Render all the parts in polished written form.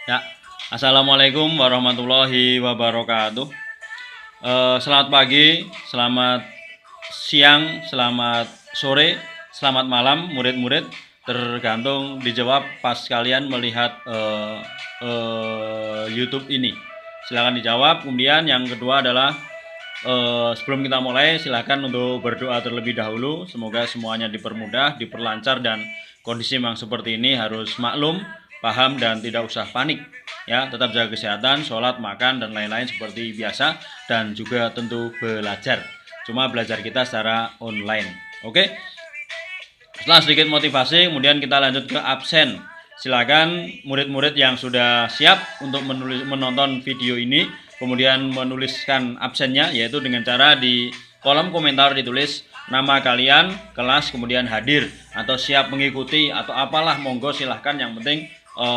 Ya, assalamualaikum warahmatullahi wabarakatuh. Selamat pagi, selamat siang, selamat sore, selamat malam, murid-murid. Tergantung dijawab pas kalian melihat YouTube ini. Silakan dijawab. Kemudian yang kedua adalah sebelum kita mulai, silakan untuk berdoa terlebih dahulu. Semoga semuanya dipermudah, diperlancar, dan kondisi memang seperti ini harus maklum, paham, dan tidak usah panik. Ya, tetap jaga kesehatan, sholat, makan, dan lain-lain seperti biasa, dan juga tentu belajar. Cuma belajar kita secara online. Oke? Setelah sedikit motivasi, kemudian kita lanjut ke absen. Silakan murid-murid yang sudah siap untuk menonton video ini, kemudian menuliskan absennya, yaitu dengan cara di kolom komentar ditulis nama kalian, kelas, kemudian hadir atau siap mengikuti atau apalah, monggo silahkan, yang penting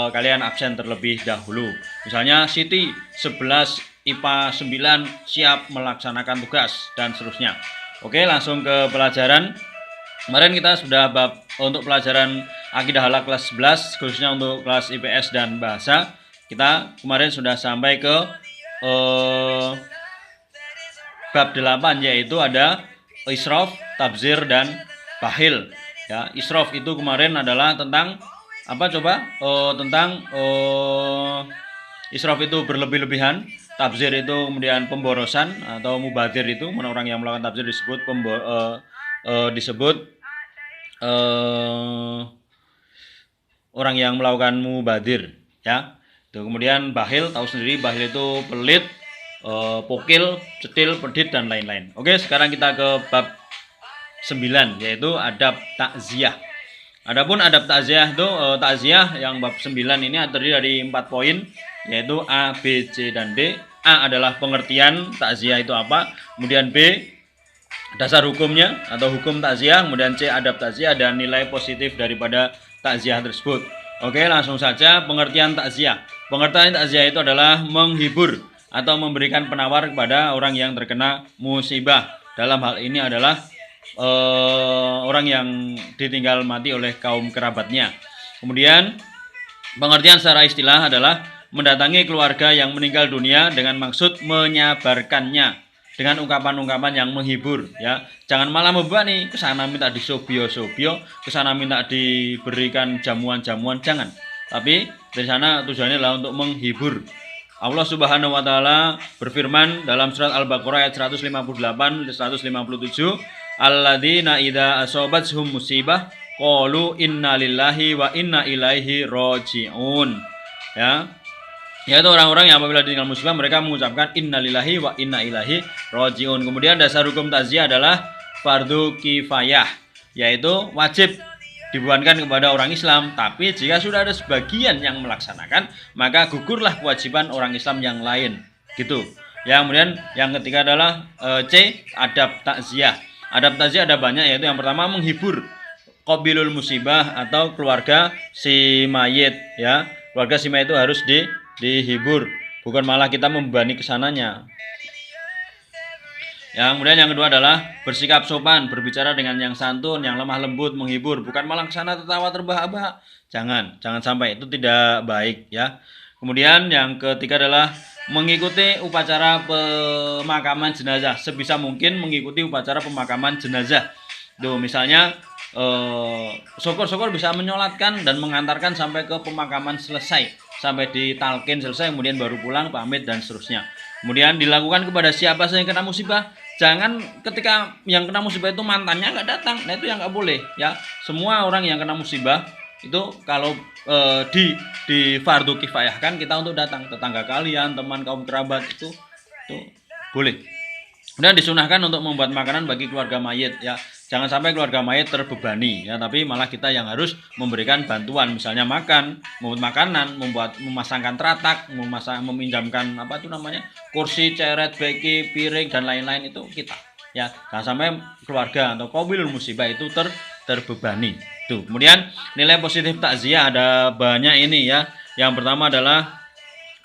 kalian absen terlebih dahulu. Misalnya Siti 11 IPA 9 siap melaksanakan tugas dan seterusnya. Oke, langsung ke pelajaran. Kemarin kita sudah bab untuk pelajaran akidah halal kelas 11, khususnya untuk kelas IPS dan bahasa. Kita kemarin sudah sampai ke bab 8, yaitu ada israf, tabzir, dan bahil. Ya, israf itu kemarin adalah tentang apa coba? Tentang israf itu berlebih-lebihan, tabzir itu kemudian pemborosan atau mubadir, itu orang yang melakukan tabzir disebut orang yang melakukan mubadir, ya. Tuh, kemudian bahil, tahu sendiri bahil itu pelit, pokil, cetil, pedit, dan lain-lain. Oke, sekarang kita ke bab 9, yaitu adab takziah. Adapun adab takziah itu takziah yang bab 9 ini terdiri dari 4 poin, yaitu A, B, C, dan D. A adalah pengertian takziah itu apa, kemudian B dasar hukumnya atau hukum takziah, kemudian C adab takziah dan nilai positif daripada takziah tersebut. Oke, langsung saja pengertian takziah. Pengertian takziah itu adalah menghibur atau memberikan penawar kepada orang yang terkena musibah. Dalam hal ini adalah orang yang ditinggal mati oleh kaum kerabatnya. Kemudian pengertian secara istilah adalah mendatangi keluarga yang meninggal dunia dengan maksud menyabarkannya dengan ungkapan-ungkapan yang menghibur, ya. Jangan malah membebani, kesana minta disobio-sobio, kesana minta diberikan jamuan-jamuan, jangan. Tapi dari sana tujuannya adalah untuk menghibur. Allah Subhanahu wa taala berfirman dalam surat Al-Baqarah ayat 158 157, alladzina idza asobathum musibah qalu inna lillahi wa inna ilaihi rajiun. Ya, yaitu orang-orang yang apabila ditinggal musibah mereka mengucapkan innalillahi wa inna ilaihi rajiun. Kemudian dasar hukum takziah adalah fardu kifayah, yaitu wajib dibebankan kepada orang Islam, tapi jika sudah ada sebagian yang melaksanakan, maka gugurlah kewajiban orang Islam yang lain, gitu. Ya, kemudian yang ketiga adalah C adab takziah. Adab takziah ada banyak, yaitu yang pertama menghibur qabilul musibah atau keluarga si mayit, ya. Keluarga si mayit itu harus dihibur, bukan malah kita membebani kesananya. Yang kemudian yang kedua adalah bersikap sopan, berbicara dengan yang santun, yang lemah lembut, menghibur, bukan malah kesana tertawa terbahak-bahak. Jangan sampai, itu tidak baik, ya. Kemudian yang ketiga adalah mengikuti upacara pemakaman jenazah, sebisa mungkin mengikuti upacara pemakaman jenazah. Tuh, misalnya syukur-syukur bisa menyolatkan dan mengantarkan sampai ke pemakaman selesai, sampai ditalkin selesai, kemudian baru pulang, pamit, dan seterusnya. Kemudian dilakukan kepada siapa saja yang kena musibah. Jangan ketika yang kena musibah itu mantannya nggak datang, nah itu yang nggak boleh, ya. Semua orang yang kena musibah itu kalau di fardu kifayahkan kita untuk datang, tetangga kalian, teman, kaum kerabat, itu boleh. Kemudian disunahkan untuk membuat makanan bagi keluarga mayit, ya. Jangan sampai keluarga mayit terbebani, ya, tapi malah kita yang harus memberikan bantuan, misalnya makan, membuat makanan, memasangkan teratak, meminjamkan apa itu namanya, kursi, ceret, beki, piring, dan lain-lain, itu kita, ya. Jangan sampai keluarga atau qabilul musibah itu terbebani. Tuh. Kemudian nilai positif takziah ada banyak ini, ya. Yang pertama adalah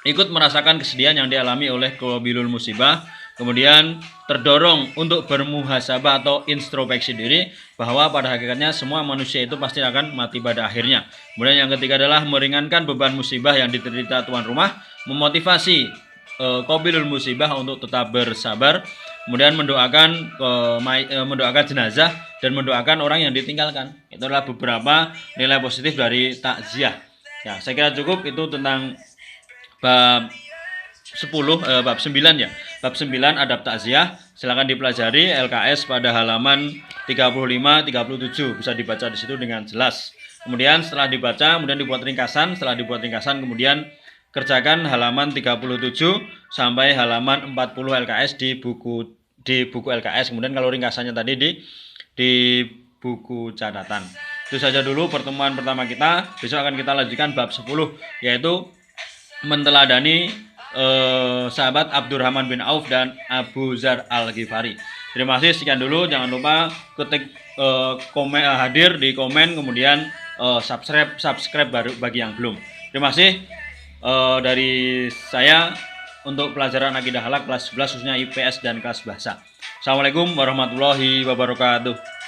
ikut merasakan kesedihan yang dialami oleh qabilul musibah. kemudian terdorong untuk bermuhasabah atau introspeksi diri bahwa pada hakikatnya semua manusia itu pasti akan mati pada akhirnya. Kemudian yang ketiga adalah meringankan beban musibah yang diterita tuan rumah, memotivasi qabilul musibah untuk tetap bersabar, kemudian mendoakan jenazah dan mendoakan orang yang ditinggalkan. Itu adalah beberapa nilai positif dari takziah. Ya, saya kira cukup itu tentang bab 9 ya. Bab 9 adab takziah. Silakan dipelajari LKS pada halaman 35-37. Bisa dibaca di situ dengan jelas. Kemudian setelah dibaca, kemudian dibuat ringkasan. Setelah dibuat ringkasan, kemudian kerjakan halaman 37 sampai halaman 40 LKS di buku LKS. Kemudian kalau ringkasannya tadi di buku catatan. Itu saja dulu pertemuan pertama kita. Besok akan kita lanjutkan bab 10, yaitu menteladani sahabat Abdurrahman bin Auf dan Abu Dzar Al-Ghifari. Terima kasih, sekian dulu. Jangan lupa ketik hadir di komen, kemudian subscribe baru bagi yang belum. Terima kasih dari saya untuk pelajaran akidah halak kelas 11 khususnya IPS dan kelas bahasa. Assalamualaikum warahmatullahi wabarakatuh.